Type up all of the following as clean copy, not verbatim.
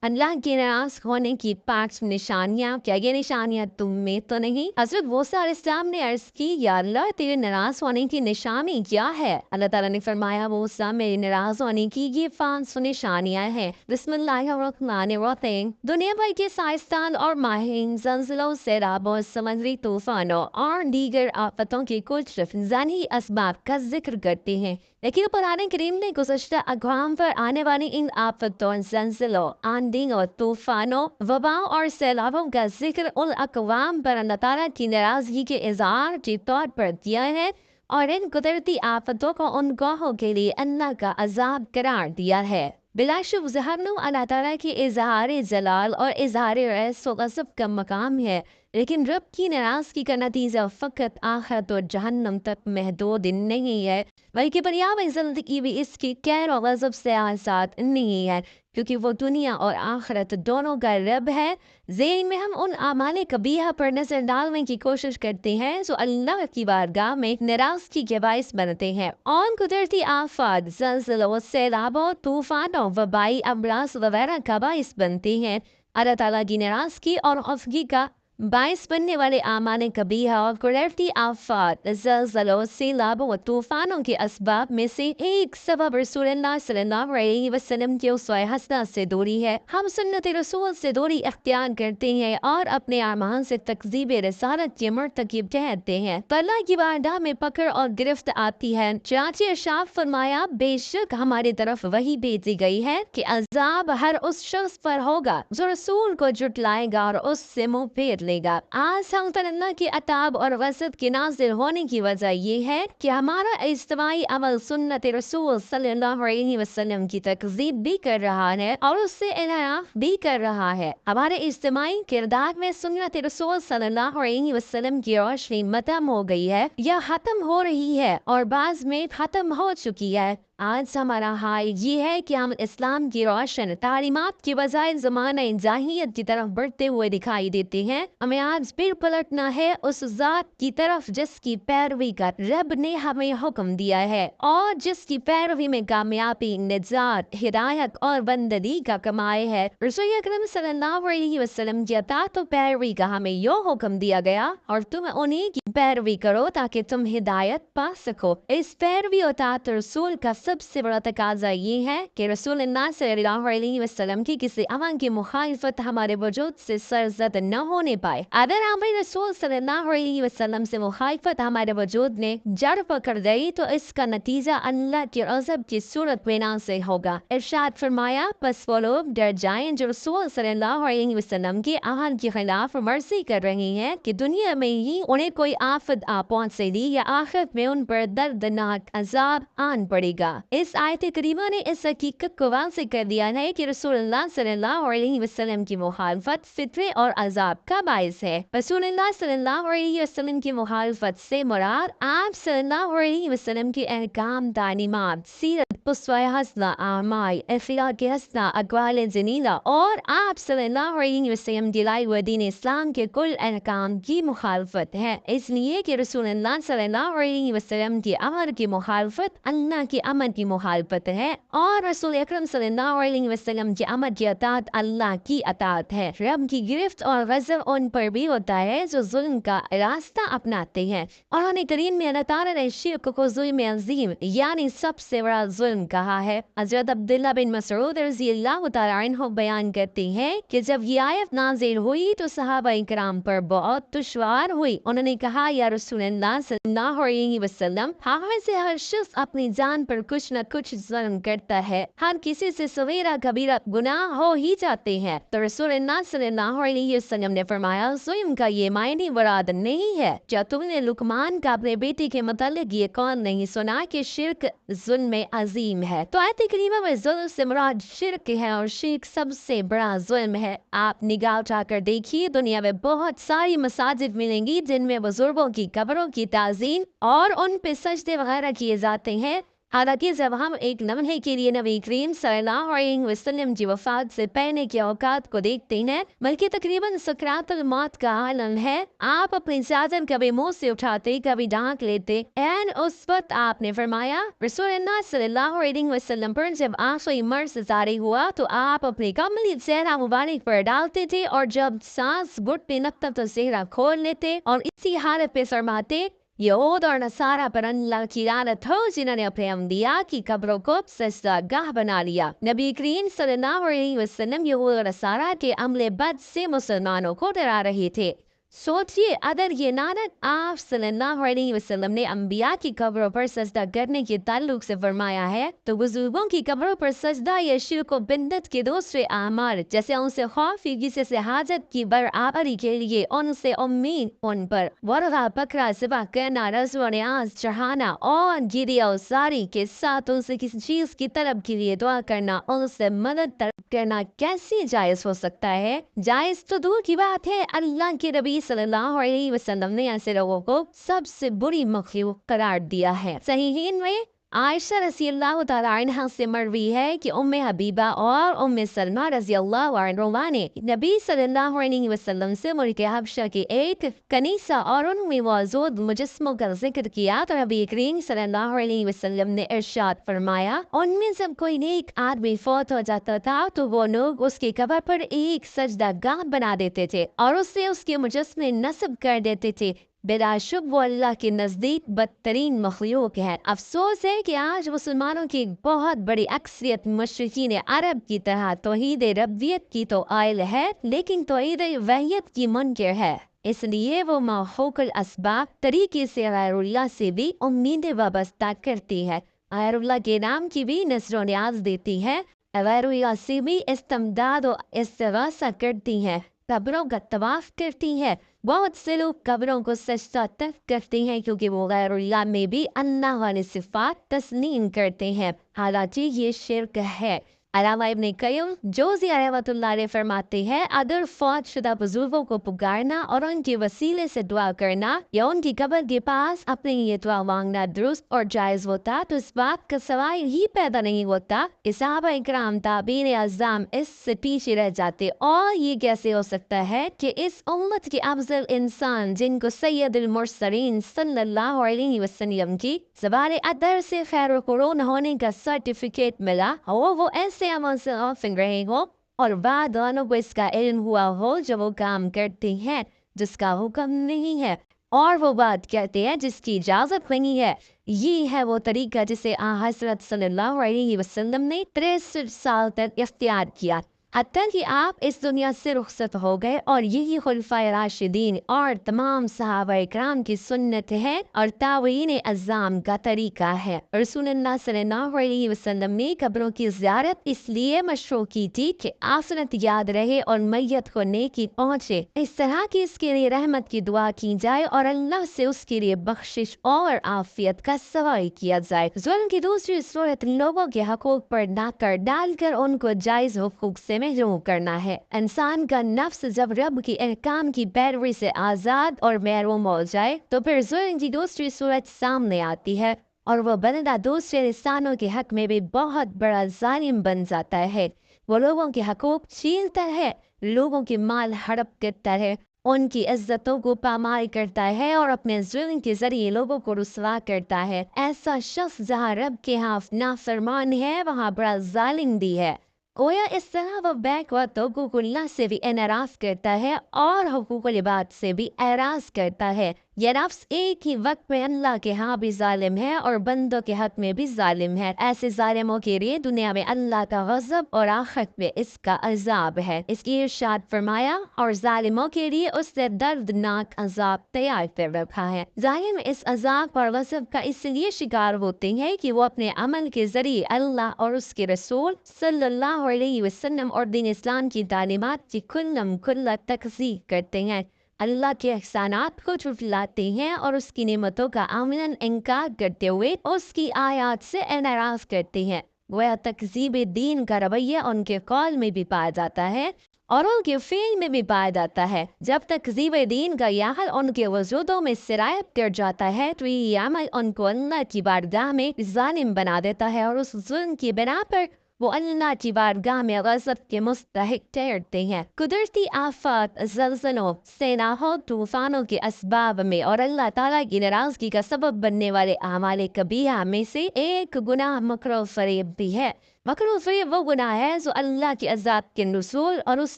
अल्लाह के नाराज होने की 5 निशानियाँ, क्या ये निशानियाँ तुम में तो नहीं? हज़रत मूसा अलैहिस्सलाम ने अर्ज़ की, या अल्लाह तेरे नाराज़ होने की निशानी क्या है? अल्लाह ताला ने फरमाया, मूसा मेरे नाराज़ होने की ये 5 निशानियाँ हैं। बिस्मिल्लाहिर्रहमानिर्रहीम। दुनिया भर के साइंसदान और माहिरीन ज़लज़लों, सैलाबों, समुद्री तूफ़ानों और दीगर आफ़तों के कुछ ज़ानी असबाब का ज़िक्र करते हैं, लेकिन कुरान करीम ने गुज़श्ता अक़वाम पर आने वाली इन आफ़तों, ज़लज़लों, आंधियों, तूफ़ानों, वबाओं और सैलाबों का ज़िक्र उन अक़वाम पर अल्लाह ताला की नाराज़गी के इज़हार के तौर पर दिया है और इन कुदरती आफ़तों को उन गौहों के लिए अल्लाह का अज़ाब करार दिया है। बिलाशुबज़ा जहन्नुम अल्लाह ताला के इज़हार जलाल और इज़हार रहस व ग़ज़ब का मकाम है, लेकिन रब की नाराज़गी का नतीजा फ़कत आखिरत और जहन्नम तक महदूद नहीं है, बल्कि दुनियावी ज़िंदगी भी इसकी कहर और ग़ज़ब से आज़ाद नहीं है, क्योंकि वो दुनिया और आखिरत दोनों का रब है। ज़ेन में हम उन आमाल कबीहा पर नज़र डालने की कोशिश करते हैं जो अल्लाह की बारगाह में नाराज़गी के बाइस बनते हैं और कुदरती आफात, ज़लज़लों, सैलाबों, तूफ़ानों, वबाई अमराज़ वगैरह का बाइस बनते हैं। अल्लाह ताला की नाराज़गी और खौफगी का बाइस बनने वाले आमाल कबीहा और कुदरती आफात, ज़लज़लों, सैलाबों व तूफ़ानों के असबाब में से एक सबब रसूलुल्लाह सल्लल्लाहु अलैहि वसल्लम के उसवा हसना से दूरी है। हम सुन्नत रसूल से दूरी अख्तियार करते हैं और अपने आमान से तकज़ीब रसालत के मुर्तकिब ठहरते हैं, तो अल्लाह की बारगाह में पकड़ और गिरफ्त आती है। चाची इरशाद फरमाया, बेशक हमारी तरफ वही भेजी गई है कि अज़ाब हर उस शख्स पर होगा जो रसूल को जुटलाएगा और उससे मुँह फेर लेगा। आज हम अल्लाह के अताब और ग़ज़ब के नाज़िल होने की वजह ये है कि हमारा इज्तिमाई अमल सुन्नत रसूल सल्लल्लाहु अलैहि वसल्लम की तकज़ीब भी कर रहा है और उससे इन्हिराफ भी कर रहा है। हमारे इज्तिमाई किरदार में सुन्नत रसूल सल्लल्लाहु अलैहि वसल्लम की रोशनी मतम हो गई है या ख़त्म हो रही है और बाज़ में ख़त्म हो चुकी है। आज हमारा हाल ये है कि हम इस्लाम की रोशन तालीमात की बजाय ज़माना जाहिलियत की तरफ बढ़ते हुए दिखाई देते हैं। हमें आज फिर पलटना है उस ज़ात की तरफ जिसकी पैरवी का रब ने हमें हुक्म दिया है और जिसकी पैरवी में कामयाबी, निजात, हिदायत और बंदगी का कमाए है। रसूल अकरम सल्लल्लाहु अलैहि वसल्लम की अतात और पैरवी का हमें यो हुक्म दिया गया और तुम उन्हीं की पैरवी करो ताकि तुम हिदायत पा सको। इस पैरवी और अतात रसूल का सबसे बड़ा तकाजा ये है कि रसूलुल्लाह सल्लल्लाहु अलैहि वसल्लम की किसी अमल की मुखालिफत हमारे वजूद से सरजद न होने पाए। अगर हमें रसूल सल्लल्लाहु अलैहि वसल्लम से मुखालिफत हमारे वजूद ने जड़ पकड़ गई तो इसका नतीजा अल्लाह के ग़ज़ब की सूरत में नाज़िल होगा। इरशाद फरमाया, बस वो लोग डर जाएं जो रसूल सल्लल्लाहु अलैहि वसल्लम के अहद के खिलाफ मर्जी कर रहे हैं कि दुनिया में ही उन्हें कोई आफत आ पहुंचेगी या आखिरत में उन पर दर्दनाक अजाब आन पड़ेगा। इस आयत करीमा ने इस हकीकत को वाज़ेह कर दिया है कि रसूलुल्लाह सल्लल्लाहु अलैहि वसल्लम की मुखालफत फित्रे और अजाब का बाइस है। रसूलुल्लाह सल्लल्लाहु अलैहि वसल्लम की मुखालफत से मुराद आप सल्लल्लाहु अलैहि वसल्लम के अहकाम, तालीमात, सीरत, उसवा हसना, आमाल, अखलाक हसना, अक़वाल जमीला और आप सल्लल्लाहु अलैहि वसल्लम दिलाई व दीन इस्लाम के कुल अहकाम की मुखालफत है। इसलिए कि रसूलुल्लाह सल्लल्लाहु अलैहि वसल्लम की अमर की मुखालफत अल्लाह की अमर की मुखालफत है और रसूल अकरम सल्लल्लाहु अलैहि वसल्लम की अमर की अतात अल्लाह की अतात है। रब की गिरफ्त और ग़ज़ब उन पर भी होता है जो जुल्म का रास्ता अपनाते हैं और कुरान करीम में अल्लाह ताला ने शिर्क को जुल्म अज़ीम यानी सबसे बड़ा जुल्म कहा है। हज़रत अब्दुल्लाह बिन मसऊद रज़ियल्लाहु तआला अन्हु बयान करते हैं कि जब ये आयत नाज़िल हुई तो सहाबा इकराम पर बहुत दुश्वार हुई। उन्होंने कहा, या रसूलुल्लाह सल्लल्लाहु अलैहि वसल्लम, हम में से हर शख्स अपनी जान पर कुछ न कुछ जुल्म करता है, हर किसी से सवेरा कबीरा गुनाह हो ही जाते हैं। तो रसूलुल्लाह सल्लल्लाहु अलैहि वसल्लम ने फरमाया, जुल्म का ये मायने मुराद नहीं है। क्या तुमने लुकमान का अपने बेटे के मुतालिक ये कौल नहीं सुना कि शिर्क जुल्म अजीम है? तो आयत करीमा में जुल्म से मुराद शिर्क है और शिर्क सबसे बड़ा जुल्म है। आप निगाह उठाकर देखिए, दुनिया में बहुत सारी मसाजिद मिलेंगी जिनमें बुजुर्गों की कब्रों की ताज़ीम और उन पे सजदे वगैरह किए जाते हैं। हालांकि जब हम एक लम्हे के लिए नबी करीम सल्लल्लाहु अलैहि वसल्लम की वफात से पहले के औकात को देखते हैं, बल्कि तकरीबन सकरातुल मौत का आलम है, आप अपनी चादर कभी मुंह से उठाते कभी ढांक लेते। एंड उस वक्त आपने फरमाया, रसूलुल्लाह सल्लल्लाहु अलैहि वसल्लम पर जब आखिरी मर्ज जारी हुआ तो आप अपने कमली चेहरा मुबारक पर डालते थे और जब सांस घुटने लगता तो चेहरा खोल लेते और इसी हालत पे फरमाते, यहूद और नसारा पर अल्लाह की लानत हो जिन्होंने अपने अंबिया की कब्रों को सजदागाह बना लिया। नबी करीम सल्लल्लाहु अलैहि वसल्लम यहूद और नसारा के अमले बद से मुसलमानों को डरा रहे थे। सोचिए, अगर ये लानत आप सल्लल्लाहु अलैहि वसल्लम ने अंबिया की कब्रों पर सजदा करने के ताल्लुक से फरमाया है, तो बुजुर्गों की कब्रों पर सजदा या शिरक व बिदअत के दूसरे आमार जैसे उनसे खौफ किसी से हाजत की बराबरी के लिए उनसे उम्मीद, उन पर वरगा पकड़ा सिवा करना, रज़्व न्याज चढ़ाना और गिरिया सारी के साथ उनसे किसी चीज की तलब के लिए दुआ करना, उनसे मदद तलब करना कैसे जायज हो सकता है? जायज तो दूर की बात है, अल्लाह के नबी सल्लल्लाहु अलैहि वसल्लम ने ऐसे लोगों को सबसे बुरी मखलूक करार दिया है। सहीहीन में आयशा रज़ियल्लाहु तआला अन्हा से मरवी है कि उम्मे हबीबा और उम्मे सलमा रज़ियल्लाहु अन्हुमा ने नबी सल्लल्लाहु अलैहि वसल्लम से मुल्क हबशा के एक कनीसा और उनमें मौजूद मुजस्समों का जिक्र किया तो नबी करीम सल्लल्लाहु अलैहि वसल्लम ने इरशाद फरमाया, उनमें जब कोई नेक आदमी फौत हो जाता था तो वो लोग उसकी कब्र पर एक सजदागाह बना देते थे और उससे उसके मुजस्समे नस्ब कर देते थे। बिलाशुब वो अल्लाह के नज़दीक बदतरीन मखलूक है। अफसोस है कि आज मुसलमानों की बहुत बड़ी अक्सरियत मुशरिकीन अरब की तरह तौहीद रब्बियत की तो आयल है, लेकिन तौहीद वहियत की मुनकिर है। इसलिए वो माहौकुल असबाब तरीके से गैरुल्लाह से भी उम्मीदें वाबस्ता करती है, गैरुल्लाह के नाम की भी नज़र न्याज देती है, गैरुल्लाह से भी इस्तिमदाद और इस्तिगासा करती है, कब्रों का तवाफ करती है। बहुत से लोग कब्रों को सजदा तक करते हैं क्योंकि वो गैरुल्लाह में भी अल्लाह वाली सिफात तस्लीम करते हैं, हालांकि ये शिर्क है। अलामा इब्न क़य्युम जोज़ी रहमतुल्लाह अलैह फरमाते हैं, अगर फौत शुदा बुजुर्गों को पुकारना और उनके वसीले से दुआ करना या उनकी कब्र के पास अपने लिए दुआ मांगना दुरुस्त और जायज़ होता तो इस बात का सवाल ही पैदा नहीं होता कि सहाबा इकराम ताबीन अज़्ज़ाम इससे पीछे रह जाते। और ये कैसे हो सकता है कि इस उम्मत के अफजल इंसान जिनको सैयदुल मुरसलीन सल्लल्लाहु अलैहि वसल्लम की ज़बान अदर से खैरुल कुरून होने का सर्टिफिकेट मिला और वो ऐसे अमल से गाफिल रहे हो और बाद वालों को इसका इल्म हुआ हो जो वो काम करते हैं जिसका हुक्म नहीं है और वो बात कहते हैं जिसकी इजाज़त नहीं है। ये है वो तरीका जिसे हज़रत सल्लल्लाहु अलैहि वसल्लम ने 63 साल तक इख्तियार किया, हत्ता कि आप इस दुनिया से रुखसत हो गए। और यही खुलफाए राशिदीन और तमाम सहाबा इकराम की सुन्नत है और ताबईन अज़्ज़ाम का तरीका है। रसूलुल्लाह सल्लल्लाहु अलैहि वसल्लम ने कब्रों की ज़ियारत इसलिए मशरूअ की थी कि आखिरत याद रहे और मैयत को नेकी पहुँचे। इस तरह की इसके लिए रहमत की दुआ की जाए और अल्लाह से उसके लिए बख्शिश और आफियत का सवाल किया जाए। जुल्म की दूसरी सूरत लोगों के हकूक पर नाकर डालकर उनको जायज़ हुकूक से महरूम करना है। इंसान का नफ्स जब रब की अहकाम की पैरवी से आज़ाद और महरूम हो जाए तो फिर जुल्म की दूसरी सूरत सामने आती है और वो बंदा दूसरे इंसानों के हक में भी बहुत बड़ा जालिम बन जाता है। वो लोगों के हकूक छीनता है, लोगों की माल हड़प करता है, उनकी इज्जतों को पामाल करता है और अपने जुल्म के जरिए लोगों को रुसवा करता है। ऐसा शख्स जहाँ रब के यहाँ नाफरमान है वहाँ बड़ा जालिम भी है। गोया इस तरह वह बैकवर्ड हुकूकुल्लाह से भी एनराफ करता है और हुकूकुल इबाद से भी एराज करता है। यह नफ्स एक ही वक्त में अल्लाह के यहाँ भी जालिम है और बंदों के हक में भी जालिम है। ऐसे जालिमों के लिए दुनिया में अल्लाह का गज़ब और आखिरत में इसका अज़ाब है। इसकी इरशाद फरमाया, और जालिमों के लिए उसने दर्दनाक अज़ाब तैयार कर रखा है। जालिम इस अज़ाब और गज़ब का इसलिए शिकार होते हैं कि वो अपने अमल के जरिए अल्लाह और उसके रसूल सल्लल्लाहु अलैहि वसल्लम और दीन इस्लाम की तालीमात की कुल्लम कुल्ला तकज़ीब करते हैं, अल्लाह के एहसानात को झुठलाते हैं और उसकी नेमतों का आमलन इनकार करते हुए उसकी आयात से एनराज करते हैं। वह तकज़ीब दीन का रवैया उनके कौल में भी पाया जाता है اور ان کے فعل میں بھی پایا جاتا ہے۔ جب تکذیب دین کا یہ حال ان کے وجودوں میں سرایت کر جاتا ہے تو یہ عمل ان کو اللہ کی بارگاہ میں ظالم بنا دیتا ہے، اور اس ظلم کی بنا پر وہ اللہ کی بارگاہ میں غضب کے مستحق ٹھہرتے ہیں۔ قدرتی آفات، زلزلوں، سیلابوں، طوفانوں کے اسباب میں اور اللہ تعالیٰ کی ناراضگی کا سبب بننے والے اعمال کبیرہ میں سے ایک گناہ مکر و فریب بھی ہے۔ مکر و فریب وہ گناہ ہے جو اللہ کے عذاب کے نزول اور اس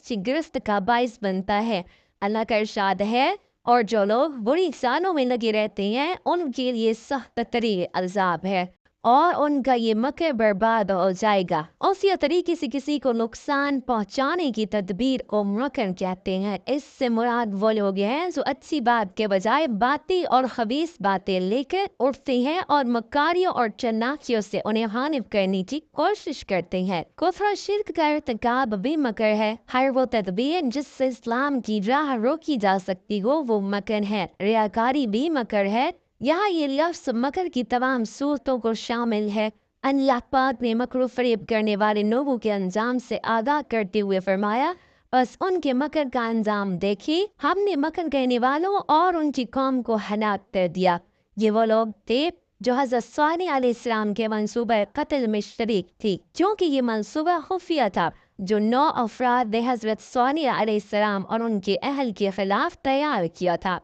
کی گرفت کا باعث بنتا ہے۔ اللہ کا ارشاد ہے، اور جو لوگ بری چالوں میں لگے رہتے ہیں ان کے لیے سخت ترین عذاب ہے، اور ان کا یہ مکر برباد ہو جائے گا۔ اسی طریقے سے کسی کو نقصان پہنچانے کی تدبیر کو مکر کہتے ہیں۔ اس سے مراد وہ لوگ ہیں جو اچھی بات کے بجائے باطل اور خبیث باتیں لے کر اٹھتے ہیں اور مکاریوں اور چلاکیوں سے انہیں غالب کرنے کی کوشش کرتے ہیں۔ کفر و شرک کا ارتکاب بھی مکر ہے۔ ہر وہ تدبیر جس سے اسلام کی راہ روکی جا سکتی ہو وہ مکر ہے۔ ریاکاری بھی مکر ہے۔ یہاں یہ لفظ مکر کی تمام صورتوں کو شامل ہے۔ اللہ پاک نے مکر و فریب کرنے والے لوگوں کے انجام سے آگاہ کرتے ہوئے فرمایا، بس ان کے مکر کا انجام دیکھی، ہم نے مکر کرنے والوں اور ان کی قوم کو ہلاک کر دیا۔ یہ وہ لوگ تھے جو حضرت صالح علیہ السلام کے منصوبہ قتل میں شریک تھی، کیونکہ یہ منصوبہ خفیہ تھا جو 9 افراد نے حضرت صالح علیہ السلام اور ان کے اہل کے خلاف تیار کیا تھا۔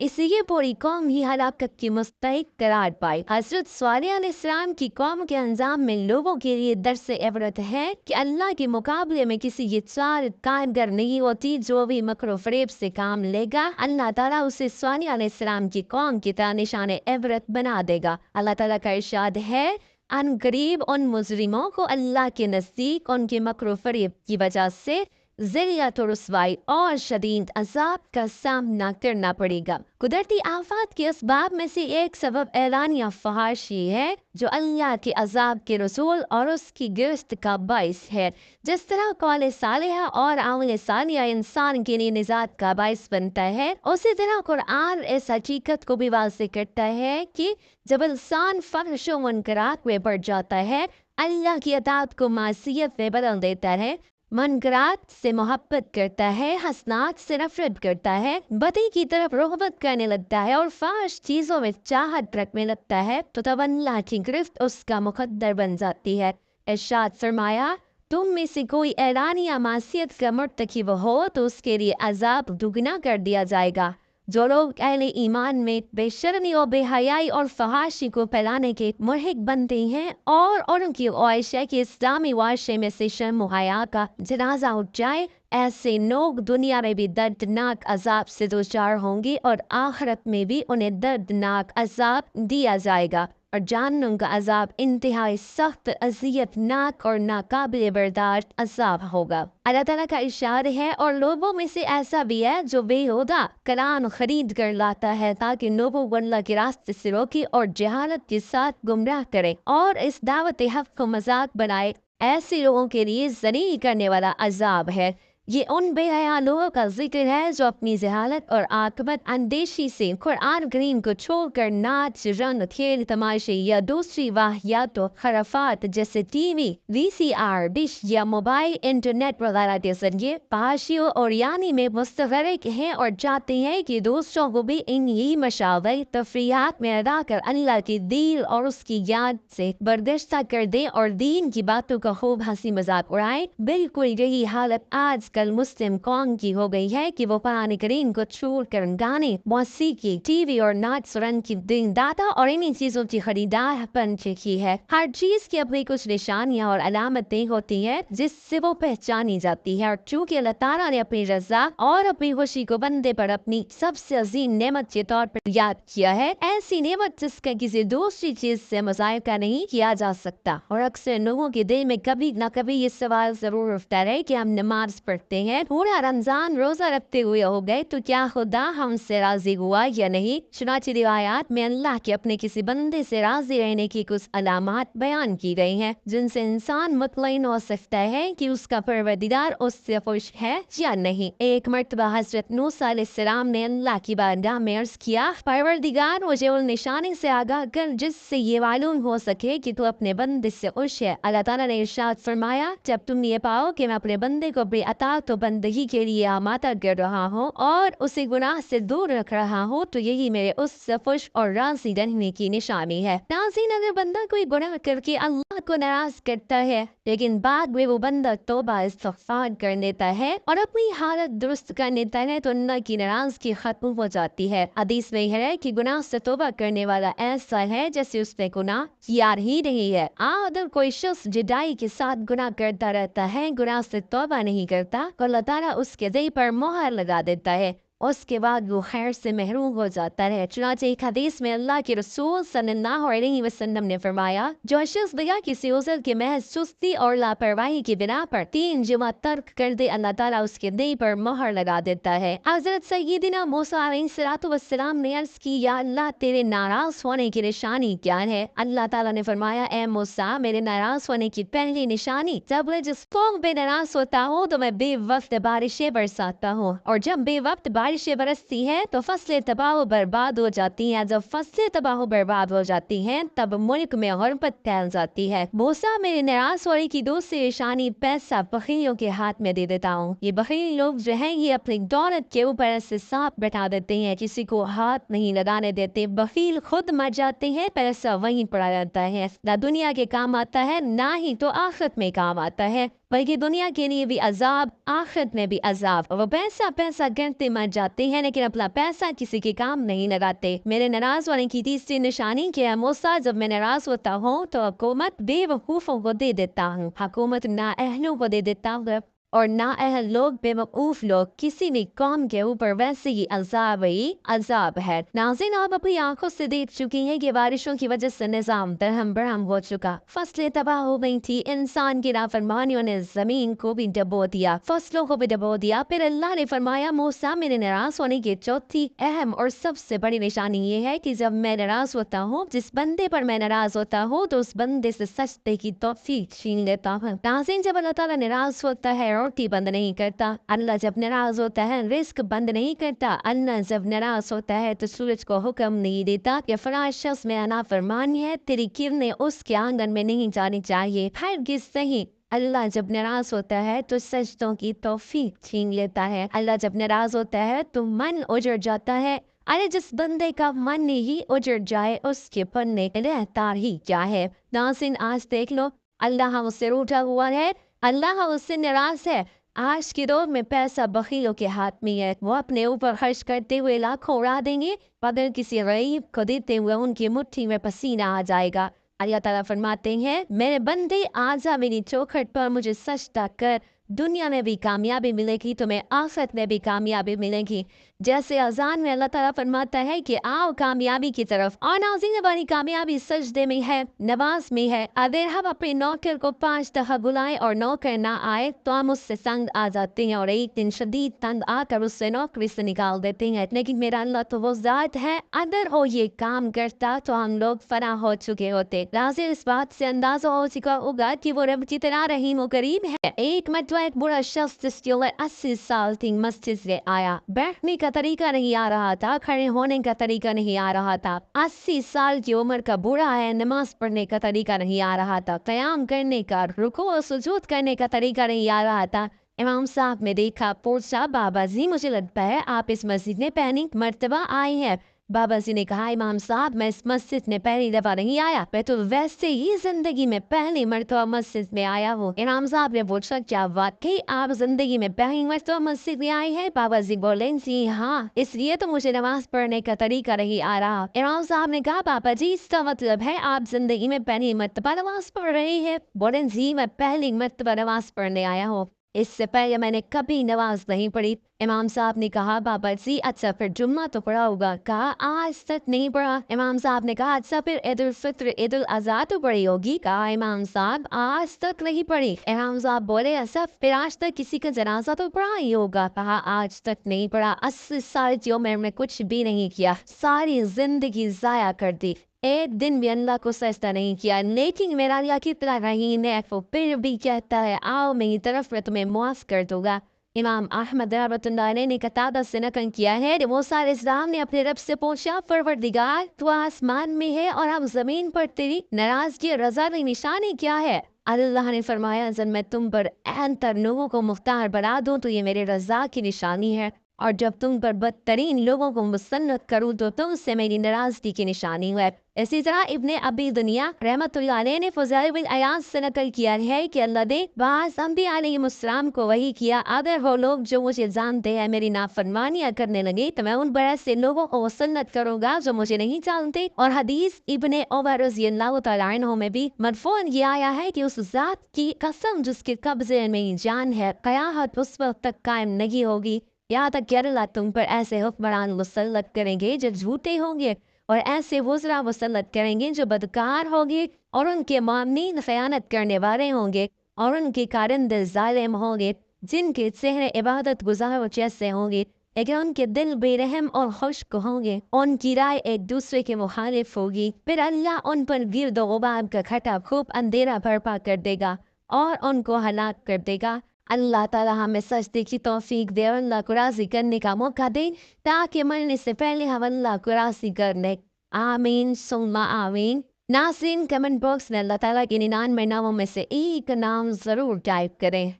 اس لیے پوری قوم ہی ہلاکت کی مستحق قرار پائی۔ حضرت صالح علیہ السلام کی قوم کے انجام میں لوگوں کے لیے درس عبرت ہے کہ اللہ کے مقابلے میں کسی کی چال کارگر نہیں ہوتی۔ جو بھی مکر و فریب سے کام لے گا اللہ تعالیٰ اسے صالح علیہ السلام کی قوم کی طرح نشان عبرت بنا دے گا۔ اللہ تعالیٰ کا ارشاد ہے، ان قریب ان مجرموں کو اللہ کے نزدیک ان کے مکر و فریب کی وجہ سے ذلت و رسوائی اور شدید عذاب کا سامنا کرنا پڑے گا۔ قدرتی آفات کے اسباب میں سے ایک سبب اعلانیہ فحاشی ہے جو اللہ کے عذاب کے رسول اور اس کی گرفت کا باعث ہے۔ جس طرح قول صالحہ اور عمل صالحہ انسان کے لیے نجات کا باعث بنتا ہے، اسی طرح قرآن اس حقیقت کو بھی واضح کرتا ہے کہ جب انسان فحش و منکرات میں پڑ جاتا ہے، اللہ کی اطاعت کو معصیت میں بدل دیتا ہے، منکرات سے محبت کرتا ہے، حسنات سے نفرت کرتا ہے، بدی کی طرف رغبت کرنے لگتا ہے اور فحش چیزوں میں چاہت رکھنے لگتا ہے، تو تب اللہ کی گرفت اس کا مقدر بن جاتی ہے۔ ارشاد فرمایا، تم میں سے کوئی اعلانیہ معصیت کا مرتکب ہو تو اس کے لیے عذاب دگنا کر دیا جائے گا۔ جو لوگ اہل ایمان میں بے شرمی اور بے حیائی اور فحاشی کو پھیلانے کے مرہق بنتے ہیں اور ان کی خواہش ہے کہ اسلامی معاشرے میں سے شرم و حیا کا جنازہ اٹھ جائے، ایسے لوگ دنیا میں بھی دردناک عذاب سے دوچار ہوں گے اور آخرت میں بھی انہیں دردناک عذاب دیا جائے گا، اور جہنم کا عذاب انتہائی سخت، اذیت ناک اور ناقابل برداشت عذاب ہوگا۔ اللہ تعالیٰ کا ارشاد ہے، اور لوگوں میں سے ایسا بھی ہے جو بےہودہ کلام خرید کر لاتا ہے تاکہ لوگوں کو اللہ کے راستے سے روکے اور جہالت کے ساتھ گمراہ کرے اور اس دعوت حق کو مذاق بنائے۔ ایسے لوگوں کے لیے ذلیل کرنے والا عذاب ہے۔ یہ ان بے حیا لوگوں کا ذکر ہے جو اپنی جہالت اور عاقبت اندیشی سے قرآن کریم کو چھوڑ کر ناچ، رنگ، کھیل، تماشے یا دوسری واہیات و خرافات جیسے ٹی وی، وی سی آر، ڈش یا موبائل انٹرنیٹ وغیرہ کے ذریعے فحاشیوں اور یعنی میں مستغرق ہیں اور چاہتے ہیں کہ دوسروں کو بھی انہی مشاغل تفریحات میں ادا کر اللہ کی دین اور اس کی یاد سے برگشتہ کر دیں اور دین کی باتوں کا خوب ہنسی مذاق اڑائیں۔ بالکل یہی حالت آج کل مسلم قوم کی ہو گئی ہے کہ وہ قرآن کریم کو چھوڑ کر گانے، موسیقی، ٹی وی اور ناچ رنگ کی دین داتا اور انہی چیزوں کی خریدار بن چکی ہے۔ ہر چیز کی اپنی کچھ نشانیاں اور علامتیں ہوتی ہیں جس سے وہ پہچانی جاتی ہے، اور چونکہ اللہ تعالیٰ نے اپنی رضا اور اپنی خوشی کو بندے پر اپنی سب سے عظیم نعمت کے طور پر یاد کیا ہے، ایسی نعمت جس کا کسی دوسری چیز سے مذائقہ نہیں کیا جا سکتا، اور اکثر لوگوں کے دل میں کبھی نہ کبھی یہ سوال ضرور اٹھتا رہے کہ ہم نماز پڑھتے ہیں، پورا رمضان روزہ رکھتے ہوئے ہو گئے تو کیا خدا ہم سے راضی ہوا یا نہیں؟ چنانچہ روایات میں اللہ کے اپنے کسی بندے سے راضی رہنے کی کچھ علامات بیان کی گئی ہیں جن سے انسان مطمئن ہو سکتا ہے کہ اس کا پروردگار اس سے خوش ہے یا نہیں۔ ایک مرتبہ حضرت موسیٰ علیہ السلام نے اللہ کی بارگاہ میں عرض کیا، پروردگار مجھے ان نشانی سے آگاہ کر جس سے یہ معلوم ہو سکے کہ تو اپنے بندے سے خوش ہے۔ اللہ تعالیٰ نے ارشاد فرمایا، جب تم یہ پاؤ کہ میں اپنے بندے کو اپنی عطا तो बंदगी के लिए आमादा कर रहा हूँ और उसे गुनाह से दूर रख रहा हूँ, तो यही मेरे उस खुश और राज़ी रहने की निशानी है। नाज़रीन, अगर बंदा कोई गुनाह करके अल्लाह को नाराज करता है लेकिन बाद में वो बंदा तौबा इस्तिग़फ़ार कर लेता है और अपनी हालत दुरुस्त कर लेता है तो अल्लाह की नाराज़गी खत्म हो जाती है। हदीस में है कि गुनाह से तौबा करने वाला ऐसा है जैसे उसने गुनाह किया ही नहीं है। अगर कोई शख्स जुदाई के साथ गुनाह करता रहता है, गुनाह से तौबा नहीं करता, तो अल्लाह ताला उसके दिल पर मोहर लगा देता है, उसके बाद वो खैर से महरूम हो जाता है। चुनांचे एक हदीस में अल्लाह के रसूल सल्लल्लाहु अलैहि वसल्लम ने फरमाया, जो शख्स बिना किसी उज़्र के महज सुस्ती और लापरवाही की बिना पर 3 जुमा तर्क कर दे, अल्लाह ताला उसके दिल पर मोहर लगा देता है। हज़रत सय्यिदना मूसा अलैहिस्सलाम ने अर्ज़ की, या अल्लाह तेरे नाराज होने की निशानी क्या है? अल्लाह ताला ने फरमाया, ए मूसा, मेरे नाराज होने की पहली निशानी, जब मैं जिस कौम पे नाराज होता हूँ तो मैं बेवक्त बारिशें बरसाता हूँ, और जब बेवक्त बारिशें बरसती हैं तो फसलें तबाह बर्बाद हो जाती हैं। जब फसलें तबाह बर्बाद हो जाती हैं तब मुल्क में गुर्बत फैल जाती है। मूसा, मेरे नाराज होने की दूसरी निशानी, पैसा बखीलों के हाथ में दे देता हूँ। ये बखील लोग जो हैं ये अपनी दौलत के ऊपर ऐसे सांप बैठा देते हैं, किसी को हाथ नहीं लगाने देते। बखील खुद मर जाते हैं, पैसा वहीं पड़ा रहता है, ना दुनिया के काम आता है ना ही तो आखिरत में काम आता है, बल्कि दुनिया के लिए भी अजाब, आखिरत में भी अजाब। वो पैसा पैसा गिनते मर जाते हैं लेकिन अपना पैसा किसी के काम नहीं लगाते। मेरे नाराज होने की तीसरी निशानी क्या है? मूसा, जब मैं नाराज होता हूँ तो हुकूमत बेवकूफ़ों को दे देता हूँ, हुकूमत नाअहलों को दे देता हूँ, और नाअहल लोग, बेवकूफ लोग, किसी भी कौम के ऊपर वैसे ही अजाब है। नाज़रीन, आप अपनी आंखों से देख चुकी हैं कि बारिशों की वजह से निज़ाम दरहम बरहम हो चुका, फसलें तबाह हो गई थी, इंसान की नाफरमानियों ने जमीन को भी डबो दिया, फसलों को भी डबो दिया। फिर अल्लाह ने फरमाया, मूसा, मेरे नाराज होने की चौथी अहम और सबसे बड़ी निशानी ये है कि जब मैं नाराज होता हूँ, जिस बंदे पर मैं नाराज होता हूँ तो उस बंदे से सजदे की तौफीक छीन लेता हूँ। नाज़रीन, जब अल्लाह ताला नाराज होता है रोटी बंद नहीं करता, अल्लाह जब नाराज होता है रिस्क बंद नहीं करता, अल्लाह जब नाराज होता है तो सूरज को हुक्म नहीं देता कि फलां शख्स मेरा नाफरमान है, तेरी किरणें उसके आंगन में नहीं जानी चाहिए, हरगिज़ नहीं। अल्लाह जब नाराज होता है तो सजदों की तौफीक छीन लेता है। अल्लाह जब नाराज होता है तो मन उजड़ जाता है। अरे जिस बंदे का मन ही उजड़ जाए उसके पन्ने के लिए तार ही क्या है। नाज़रीन, आज देख लो, अल्लाह उससे रूठा हुआ है, अल्लाह उससे नाराज है। आज के दौर में पैसा बखीलों के हाथ में है, वो अपने ऊपर खर्च करते हुए लाखों उड़ा देंगे, बदल किसी गरीब को देते हुए उनकी मुट्ठी में पसीना आ जाएगा। अल्लाह ताला फरमाते हैं, मेरे बंदे आजा मेरी चौखट पर मुझे सजदा कर, दुनिया में भी कामयाबी मिलेगी, तुम्हें आखिरत में भी कामयाबी मिलेगी। जैसे अजान में अल्लाह ताला फरमाता है कि आओ कामयाबी की तरफ, और नाज़रीन, हमारी कामयाबी सजदे में है, नमाज में है। अगर हम अपने नौकर को 5 दफ़ा बुलाएं और नौकर ना आए तो हम उससे तंग आ जाते हैं और एक दिन शदीद तंग आकर उससे नौकरी से निकाल देते हैं। लेकिन मेरा अल्लाह तो वो ज़ात है, अगर वो ये काम करता तो हम लोग फना हो चुके होते। नाज़रीन, इस बात से अंदाजा हो चुका होगा कि वो रब की तरह रहीम और करीम है। एक मरतबा एक बुरा शख्स जिसकी उम्र 80 साल थी मस्जिद से आया। बैठने का तरीका नहीं आ रहा था, खड़े होने का तरीका नहीं आ रहा था। 80 साल की उम्र का बूढ़ा है, नमाज पढ़ने का तरीका नहीं आ रहा था, क़याम करने का, रुकू और सुजूद करने का तरीका नहीं आ रहा था। इमाम साहब ने देखा, पूछा, बाबा जी, मुझे लगता है आप इस मस्जिद में पहली मर्तबा आए हैं। बाबा जी ने कहा, इमाम साहब, मैं इस मस्जिद में पहली दफा नहीं आया, मैं तो वैसे ही जिंदगी में पहली मर्तबा मस्जिद में आया हूँ। इमाम साहब ने पूछा, क्या वाकई आप जिंदगी में पहली मर्तबा मस्जिद में आए हैं? बाबा जी बोले, जी हाँ, इसलिए तो मुझे नमाज पढ़ने का तरीका नहीं आ रहा। इमाम साहब ने कहा, बाबा जी, इसका मतलब है आप जिंदगी में पहली मर्तबा नमाज पढ़ रहे हैं? बोले, जी, मैं पहली मर्तबा नमाज पढ़ने आया हूँ, इससे पहले मैंने कभी नमाज नहीं पढ़ी। इमाम साहब ने कहा, बाबा जी, अच्छा फिर जुम्मा तो पढ़ा होगा? कहा, आज तक नहीं पढ़ा। इमाम साहब ने कहा, अच्छा फिर ईद उल फित्र, ईद उल अज़हा तो पढ़ी होगी? कहा, इमाम साहब, आज तक नहीं पढ़ी। इमाम साहब बोले, अच्छा फिर आज तक किसी का जनाजा तो पढ़ा ही होगा? कहा, आज तक नहीं पढ़ा। 80 साल की उम्र में कुछ भी नहीं किया, सारी जिंदगी जाया कर दी, एक दिन भी अल्लाह को सजदा नहीं किया। लेकिन मेरा अल्लाह कितना रहीम है, वो फिर भी कहता है, आओ मेरी तरफ, मैं तुम्हें मुआफ कर दूंगा। इमाम अहमद रहमतुल्लाह अलैह ने कतादा से नकल किया है कि मूसा अलैहिस्सलाम ने अपने रब से पूछा, परवरदिगार, तू आसमान में है और हम जमीन पर, तेरी नाराजगी रज़ा की निशानी क्या है? اللہ نے فرمایا جب میں تم پر عین تر لوگوں کو مختار بنا دوں تو یہ میرے رضا کی نشانی ہے، اور جب تم پر بدترین لوگوں کو مسلط کروں تو تم سے میری ناراضگی کی نشانی ہے۔ اسی طرح ابن ابی دنیا رحمۃ اللہ علیہ نے فضیل بن عیاض سے نقل کیا ہے کہ اللہ نے بعض انبیاء علیہ السلام کو وحی کیا، اگر وہ لوگ جو مجھے جانتے ہیں میری نافرمانیاں کرنے لگے تو میں ان پر ایسے لوگوں کو مسلط کروں گا جو مجھے نہیں جانتے۔ اور حدیث ابن عمر رضی اللہ تعالیٰ عنہ میں بھی مرفوعاً یہ آیا ہے کہ اس ذات کی قسم جس کے قبضے میں جان ہے، قیامت اس وقت تک قائم نہیں ہوگی یہاں تک کہ اللہ تم پر ایسے حکمران مسلط کریں گے جو جھوٹے ہوں گے، اور ایسے وزراء مسلط کریں گے جو بدکار ہوں گے، اور ان کے معاملین خیانت کرنے والے ہوں گے، اور ان کے کارندے ظالم ہوں گے، جن کے چہرے عبادت گزاروں جیسے ہوں گے لیکن ان کے دل بے رحم اور خشک ہوں گے، ان کی رائے ایک دوسرے کے مخالف ہوگی۔ پھر اللہ ان پر گرد و غبار کا کھٹا خوب اندھیرا برپا کر دے گا اور ان کو ہلاک کر دے گا۔ اللہ تعالیٰ ہمیں سجدے کی توفیق دے اور اللہ کو راضی کرنے کا موقع دے تاکہ مرنے سے پہلے ہم اللہ کو راضی کر لیں۔ آمین ثم آمین۔ ناظرین کمنٹ باکس میں اللہ تعالیٰ کے 99 ناموں میں سے ایک نام ضرور ٹائپ کریں۔